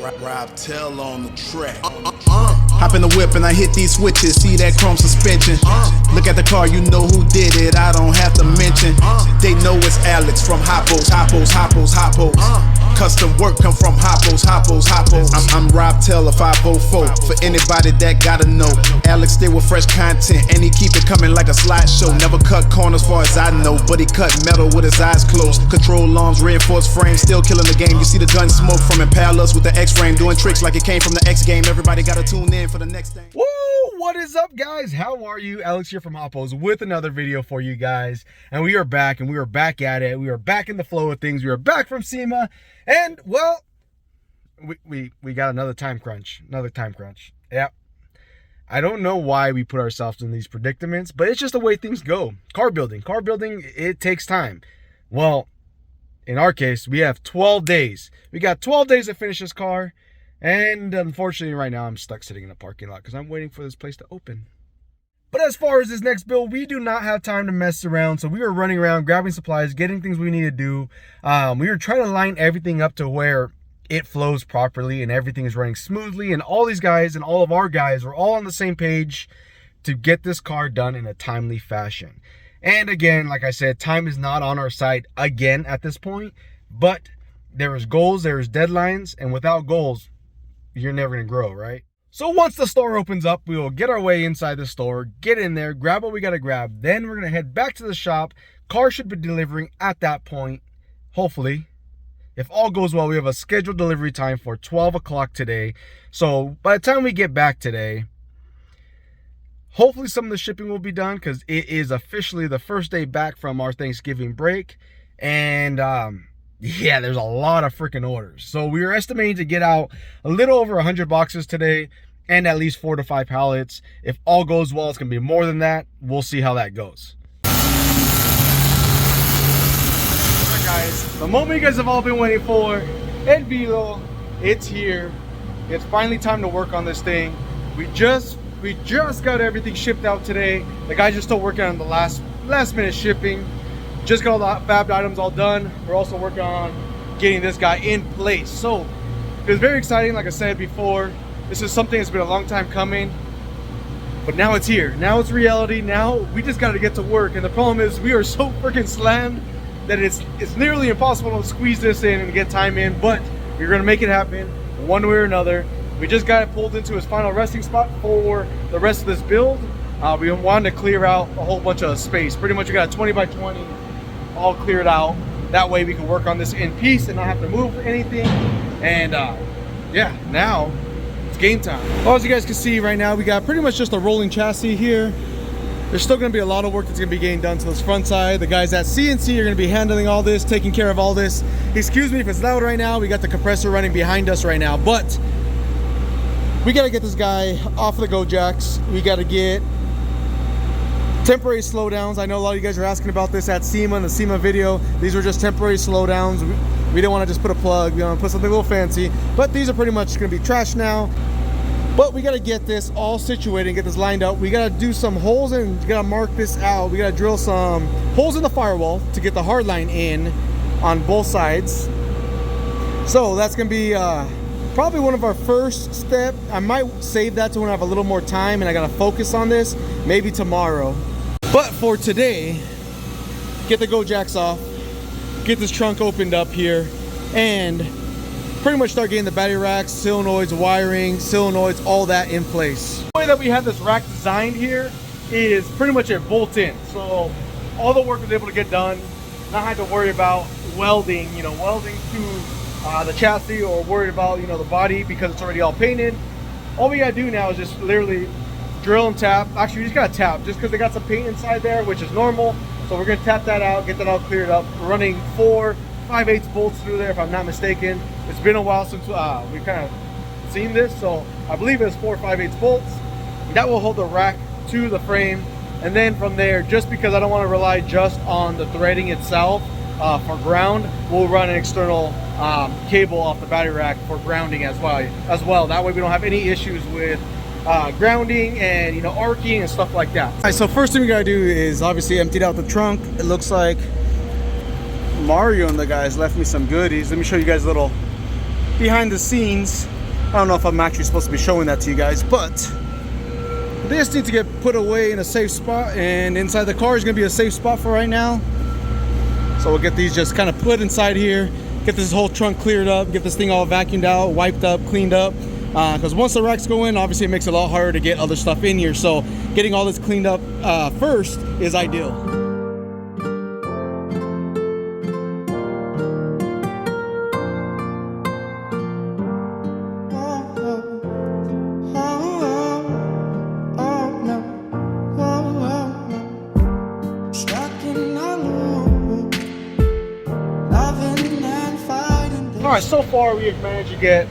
Rob Tell on the track. Hop in the whip and I hit these switches. See that chrome suspension. Look at the car, you know who did it. I don't have to mention. They know it's Alex from Hoppos. Custom work come from Hoppos. I'm Rob Tell of 504. For anybody that gotta know, Alex stay with fresh content and he keep it coming like a slideshow. Never cut corners far as I know, but he cut metal with his eyes closed. Control arms, reinforced frames, still killing the game. You see the gun smoke from impalas with the X-frame, doing tricks like it came from the X game. Everybody gotta tune in for the next thing. Woo! What is up, guys? How are you? Alex here from Hoppos with another video for you guys. And we are back, and we are back at it. We are back in the flow of things. We are back from SEMA. And, well, we got another time crunch. Yeah. I don't know why we put ourselves in these predicaments, but it's just the way things go. Car building, it takes time. Well, in our case, we have 12 days. We got 12 days to finish this car. And unfortunately, right now, I'm stuck sitting in a parking lot because I'm waiting for this place to open. But as far as this next build, we do not have time to mess around. So we were running around, grabbing supplies, getting things we need to do. We were trying to line everything up to where it flows properly and everything is running smoothly. And all these guys and all of our guys were all on the same page to get this car done in a timely fashion. And again, like I said, time is not on our side again at this point. But there is goals, there is deadlines, and without goals, you're never going to grow, right? So once the store opens up, we will get our way inside the store, get in there, grab what we got to grab. Then we're going to head back to the shop. Car should be delivering at that point, hopefully. If all goes well, we have a scheduled delivery time for 12 o'clock today. So by the time we get back today, hopefully some of the shipping will be done because it is officially the first day back from our Thanksgiving break. And yeah, there's a lot of freaking orders. So we are estimating to get out a little over 100 boxes today and at least 4 to 5 pallets. If all goes well, it's going to be more than that. We'll see how that goes. Alright guys, the moment you guys have all been waiting for, El Vilo, it's here. It's finally time to work on this thing. We just got everything shipped out today. The guys are still working on the last minute shipping. Just got all the fabbed items all done. We're also working on getting this guy in place. So it's very exciting. Like I said before, this is something that's been a long time coming, but now it's here. Now it's reality. Now we just got to get to work. And the problem is we are so freaking slammed that it's nearly impossible to squeeze this in and get time in, but we're going to make it happen one way or another. We just got it pulled into his final resting spot for the rest of this build. We wanted to clear out a whole bunch of space. Pretty much we got a 20 by 20 all cleared out. That way we can work on this in peace and not have to move anything. And yeah, now it's game time. Well, as you guys can see right now, we got pretty much just a rolling chassis here. There's still going to be a lot of work that's going to be getting done to this front side. The guys at CNC are going to be handling all this, taking care of all this. Excuse me if it's loud right now. We got the compressor running behind us right now, but we got to get this guy off of the go jacks. We got to get temporary slowdowns. I know a lot of you guys are asking about this at SEMA in the SEMA video. These were just temporary slowdowns. We didn't want to just put a plug. We want to put something a little fancy, but these are pretty much going to be trash now. But we got to get this all situated and get this lined up. We got to do some holes and got to mark this out. We got to drill some holes in the firewall to get the hard line in on both sides. So that's going to be probably one of our first steps. I might save that to when I have a little more time and I got to focus on this, maybe tomorrow. But for today, get the go jacks off, get this trunk opened up here, and pretty much start getting the battery racks, solenoids, wiring, solenoids, all that in place. The way that we have this rack designed here is pretty much it bolt in. So all the work was able to get done, not had to worry about welding, welding to the chassis or worried about, the body because it's already all painted. All we gotta do now is just literally drill and tap. Actually, we just gotta tap just because they got some paint inside there, which is normal. So we're gonna tap that out, get that all cleared up. We're running 4 5/8 bolts through there if I'm not mistaken. It's been a while since we've kind of seen this, so I believe it's 4 5/8 bolts. That will hold the rack to the frame, and then from there, just because I don't want to rely just on the threading itself for ground, we'll run an external cable off the battery rack for grounding as well. That way we don't have any issues with grounding and arcing and stuff like that. All right, so first thing we gotta do is obviously emptied out the trunk. It looks like Mario and the guys left me some goodies. Let me show you guys a little behind the scenes. I don't know if I'm actually supposed to be showing that to you guys, but this needs to get put away in a safe spot, and inside the car is going to be a safe spot for right now. So we'll get these just kind of put inside here, get this whole trunk cleared up, get this thing all vacuumed out, wiped up, cleaned up. Because once the racks go in, obviously it makes it a lot harder to get other stuff in here. So getting all this cleaned up first is ideal. Alright, so far we have managed to get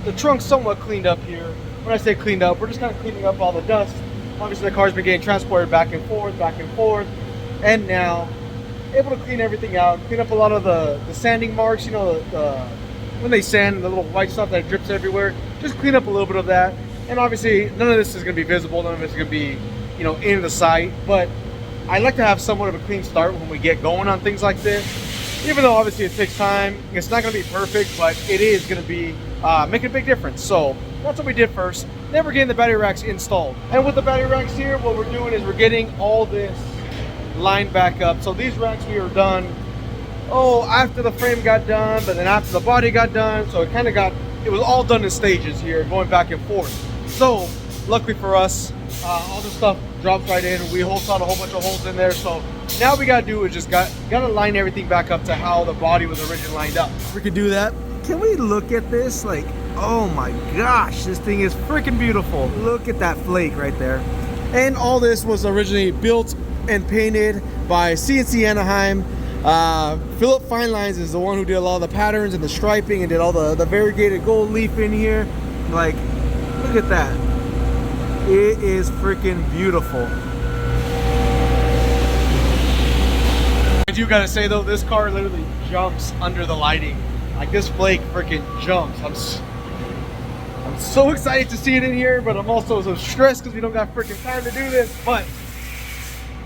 the trunk somewhat cleaned up here. When I say cleaned up, we're just kind of cleaning up all the dust. Obviously the car's been getting transported back and forth, and now able to clean everything out, clean up a lot of the sanding marks, you know, when they sand, the little white stuff that drips everywhere, just clean up a little bit of that. And obviously none of this is going to be visible, none of it's going to be, you know, in the sight, but I like to have somewhat of a clean start when we get going on things like this. Even though obviously it takes time, it's not going to be perfect, but it is going to be making a big difference. So that's what we did first. Then we're getting the battery racks installed. And with the battery racks here, what we're doing is we're getting all this lined back up. So these racks we are done, after the frame got done, but then after the body got done. So it was all done in stages here, going back and forth. So luckily for us, all this stuff drops right in. We holed out a whole bunch of holes in there. So now we gotta do is just gotta line everything back up to how the body was originally lined up. We could do that. Can we look at this? Like, oh my gosh, this thing is freaking beautiful. Look at that flake right there. And all this was originally built and painted by CNC Anaheim. Philip Finelines is the one who did a lot of the patterns and the striping and did all the variegated gold leaf in here. Like, look at that. It is freaking beautiful. I do gotta say though, this car literally jumps under the lighting. Like, this flake freaking jumps. I'm so excited to see it in here, but I'm also so stressed because we don't got freaking time to do this. But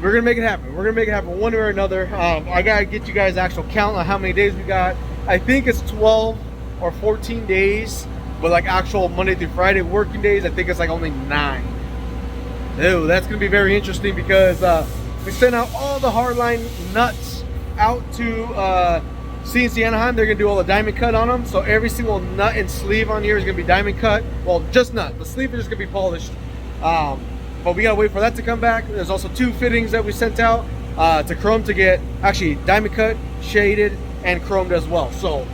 we're gonna make it happen. We're gonna make it happen one way or another. I gotta get you guys actual count on how many days we got. I think it's 12 or 14 days, but like actual Monday through Friday working days, I think it's like only 9. Ew, that's gonna be very interesting because we sent out all the hardline nuts out to CNC Anaheim. They're gonna do all the diamond cut on them. So every single nut and sleeve on here is gonna be diamond cut. Well, just nut. The sleeve is just gonna be polished. But we gotta wait for that to come back. There's also 2 fittings that we sent out to chrome to get actually diamond cut, shaded, and chromed as well. So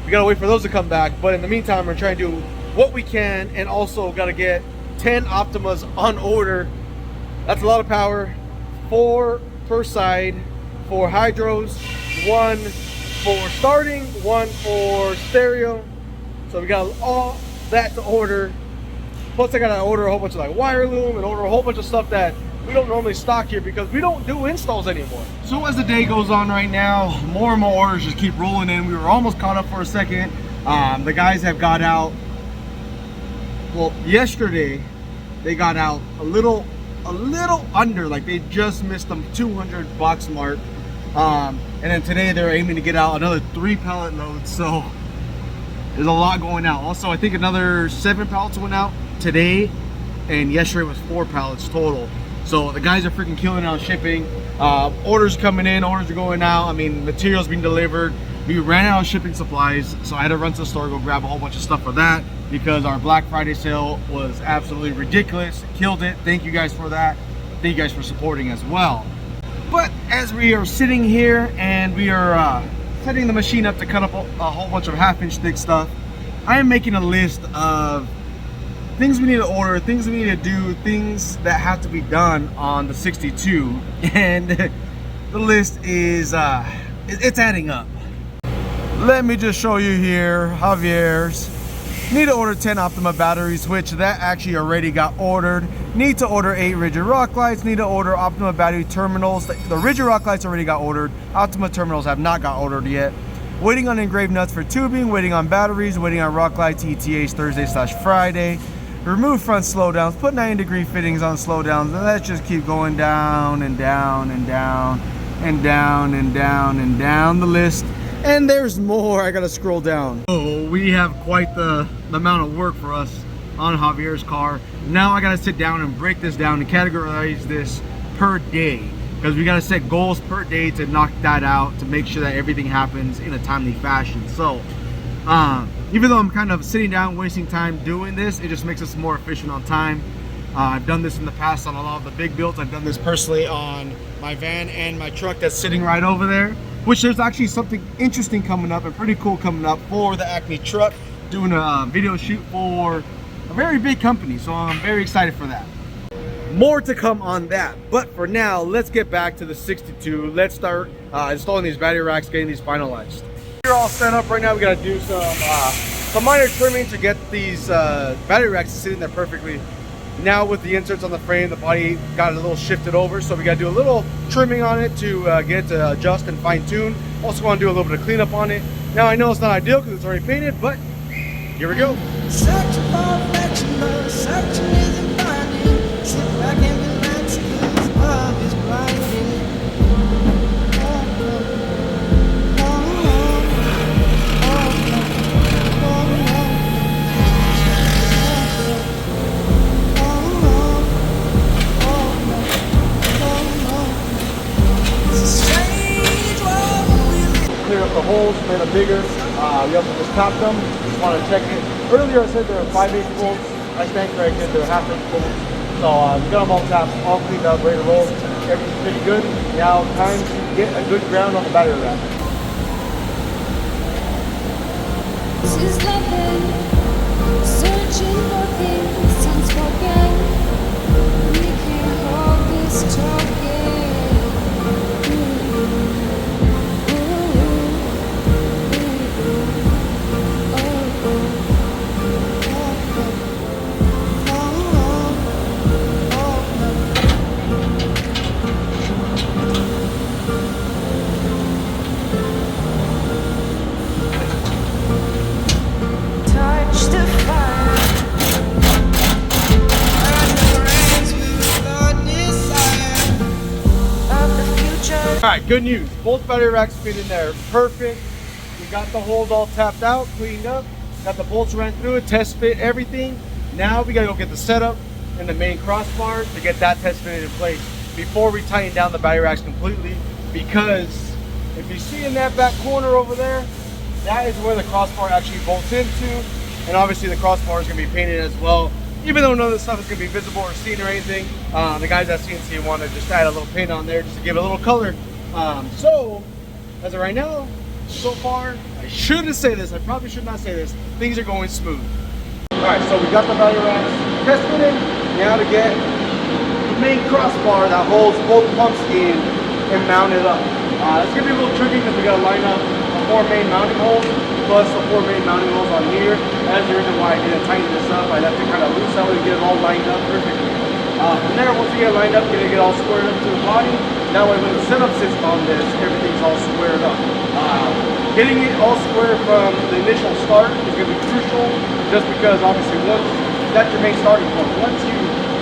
we gotta wait for those to come back. But in the meantime, we're trying to do what we can, and also gotta get 10 Optimas on order. That's a lot of power. 4 per side, 4 hydros, 1 for starting, 1 for stereo. So we got all that to order. Plus I gotta order a whole bunch of like wire loom and order a whole bunch of stuff that we don't normally stock here because we don't do installs anymore. So as the day goes on right now, more and more orders just keep rolling in. We were almost caught up for a second. The guys have got out, well, yesterday they got out a little under, like they just missed the 200 box mark. And then today they're aiming to get out another 3 pallet loads. So there's a lot going out. Also, I think another 7 pallets went out today, and yesterday was 4 pallets total. So the guys are freaking killing out shipping. Orders coming in, orders are going out. I mean, materials being delivered. We ran out of shipping supplies, so I had to run to the store, go grab a whole bunch of stuff for that because our Black Friday sale was absolutely ridiculous. Killed it. Thank you guys for that. Thank you guys for supporting as well. But as we are sitting here and we are setting the machine up to cut up a whole bunch of 1/2-inch thick stuff, I am making a list of things we need to order, things we need to do, things that have to be done on the 62, and the list is it's adding up. Let me just show you here, Javier's. Need to order 10 Optima batteries, which that actually already got ordered. Need to order 8 rigid rock lights. Need to order Optima battery terminals. The rigid rock lights already got ordered. Optima terminals have not got ordered yet. Waiting on engraved nuts for tubing. Waiting on batteries. Waiting on rock lights, ETAs Thursday/Friday. Remove front slowdowns. Put 90-degree fittings on slowdowns. And let's just keep going down and down and down and down and down and down the list. And there's more. I gotta scroll down. Oh, we have quite the amount of work for us on Javier's car. Now I gotta sit down and break this down and categorize this per day, because we gotta set goals per day to knock that out, to make sure that everything happens in a timely fashion. So even though I'm kind of sitting down wasting time doing this, it just makes us more efficient on time. I've done this in the past on a lot of the big builds. I've done this personally on my van and my truck that's sitting right over there, which there's actually something interesting coming up and pretty cool coming up for the Acme truck, doing a video shoot for a very big company. So I'm very excited for that. More to come on that, but for now, let's get back to the 62. Let's start installing these battery racks, getting these finalized. We're all set up right now. We gotta do some minor trimming to get these battery racks sitting there perfectly. Now with the inserts on the frame, the body got a little shifted over, so we gotta do a little trimming on it to get it to adjust and fine tune. Also want to do a little bit of cleanup on it. Now I know it's not ideal because it's already painted, but here we go. Searching for affection, but searching isn't finding. Sit back and relax, 'cause love is blinding. Clear up the holes, made them bigger. We also just topped them. Just want to check it. Earlier I said they were 5/8 bolts. I stand corrected, they're 1/2 bolts. So we got them all tapped, all cleaned up, ready to roll. Everything's pretty good. Now time to get a good ground on the battery rack. This is nothing, searching for things unspoken. We can't hold this talking. Touch the fire. Of the future. All right, good news. Both battery racks fit in there perfect. We got the holes all tapped out, cleaned up. Got the bolts ran through it, test fit everything. Now we gotta go get the setup and the main crossbar to get that test fitted in place before we tighten down the battery racks completely. Because if you see in that back corner over there, that is where the crossbar actually bolts into. And obviously the crossbar is gonna be painted as well. Even though none of this stuff is gonna be visible or seen or anything, the guys at CNC want to just add a little paint on there just to give it a little color. So, as of right now, so far, I shouldn't say this, I probably should not say this, things are going smooth. Alright, so we got the battery racks test fitted. Now to get the main crossbar that holds both pumps in and mount it up. It's gonna be a little tricky because we gotta line up the 4 main mounting holes plus the 4 main mounting holes on here. That's the reason why I didn't tighten this up. I'd have to kind of loose that way to get it all lined up perfectly. From there, once we get it lined up, we're gonna get all squared up to the body. That way when the setup sits on this, everything's all squared up. Getting it all square from the initial start is gonna be crucial, just because obviously once that's your main starting point. Once you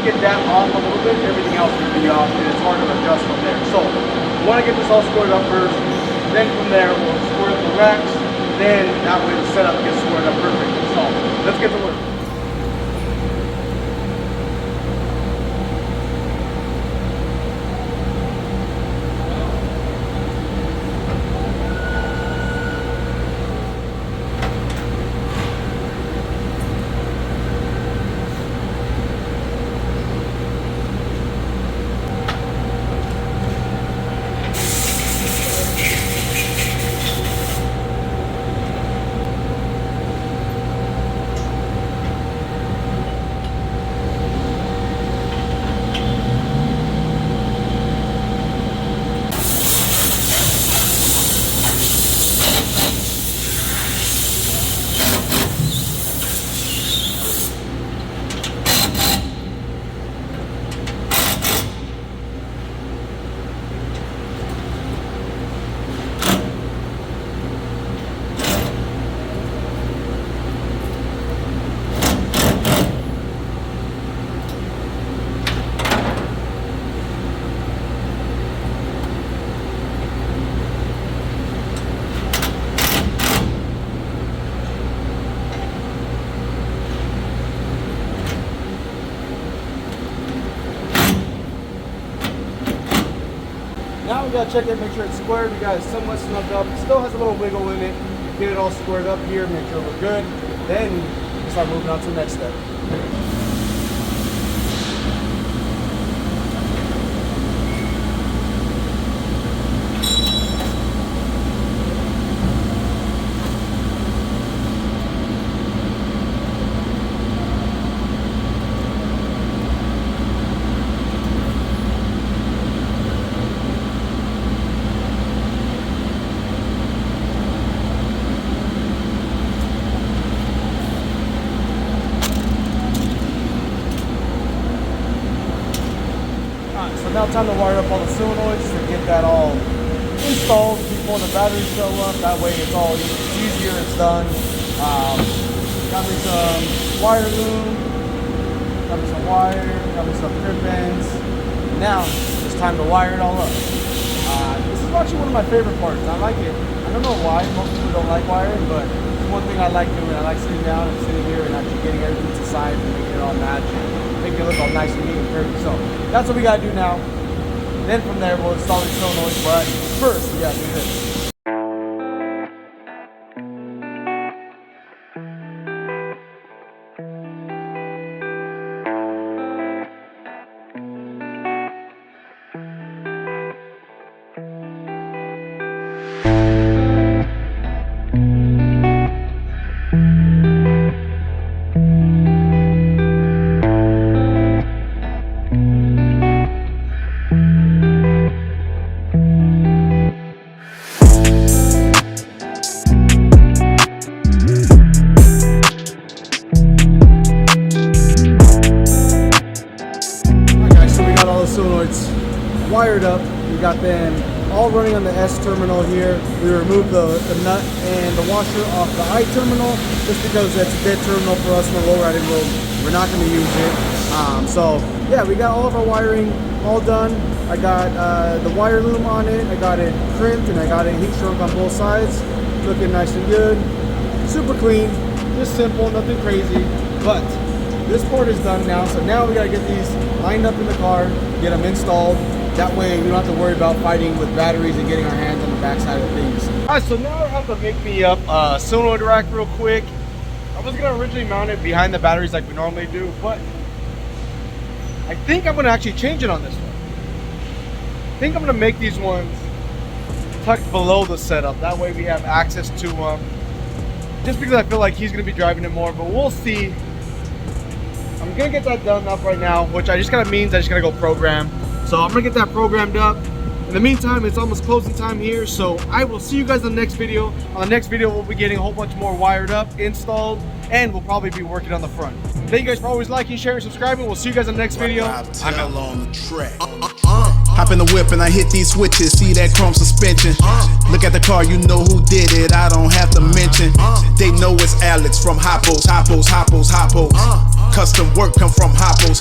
get that off a little bit, everything else will be off and it's hard to adjust from there. So we want to get this all squared up first, then from there we'll square up the racks, then that way the setup gets squared up perfectly. So let's get to work. Now we gotta check it, make sure it's squared. We got it somewhat snugged up. It still has a little wiggle in it. Get it all squared up here, make sure we're good. Then we start moving on to the next step. So now time to wire up all the solenoids to get that all installed before the batteries show up. That way it's all easier, it's done. Got me some wire loom, got me some wire, got me some crib ends. Now it's time to wire it all up. This is actually one of my favorite parts. I like it. I don't know why most people don't like wiring, but it's one thing I like doing. I like sitting down and sitting here and actually getting everything to size and making it all match and making it look all nice and neat and pretty. So that's what we gotta do now. Then from there we'll install the solenoid, but first we gotta do this. Solenoids wired up. We got them all running on the S terminal here. We removed the nut and the washer off the I terminal just because that's a dead terminal for us for low riding road. We're not going to use it. So yeah, we got all of our wiring all done. I got the wire loom on it. I got it crimped and I got it heat shrunk on both sides. Looking nice and good. Super clean. Just simple, nothing crazy. But this part is done now, so now we gotta get these lined up in the car, get them installed. That way we don't have to worry about fighting with batteries and getting our hands on the backside of things. Alright, so now I have to make me up a solenoid rack real quick. I was gonna originally mount it behind the batteries like we normally do, but I think I'm gonna actually change it on this one. I think I'm gonna make these ones tucked below the setup. That way we have access to them. Just because I feel like he's gonna be driving it more, but we'll see. I'm gonna get that done up right now, which I just gotta go program. So I'm gonna get that programmed up. In the meantime, it's almost closing time here, so I will see you guys in the next video. On the next video, we'll be getting a whole bunch more wired up, installed, and we'll probably be working on the front. Thank you guys for always liking, sharing, subscribing. We'll see you guys in the next video. I'm out. On the track. Hop in the whip and I hit these switches. See that chrome suspension. Look at the car, you know who did it. I don't have to mention. They know it's Alex from Hoppos. Custom work come from Hoppos.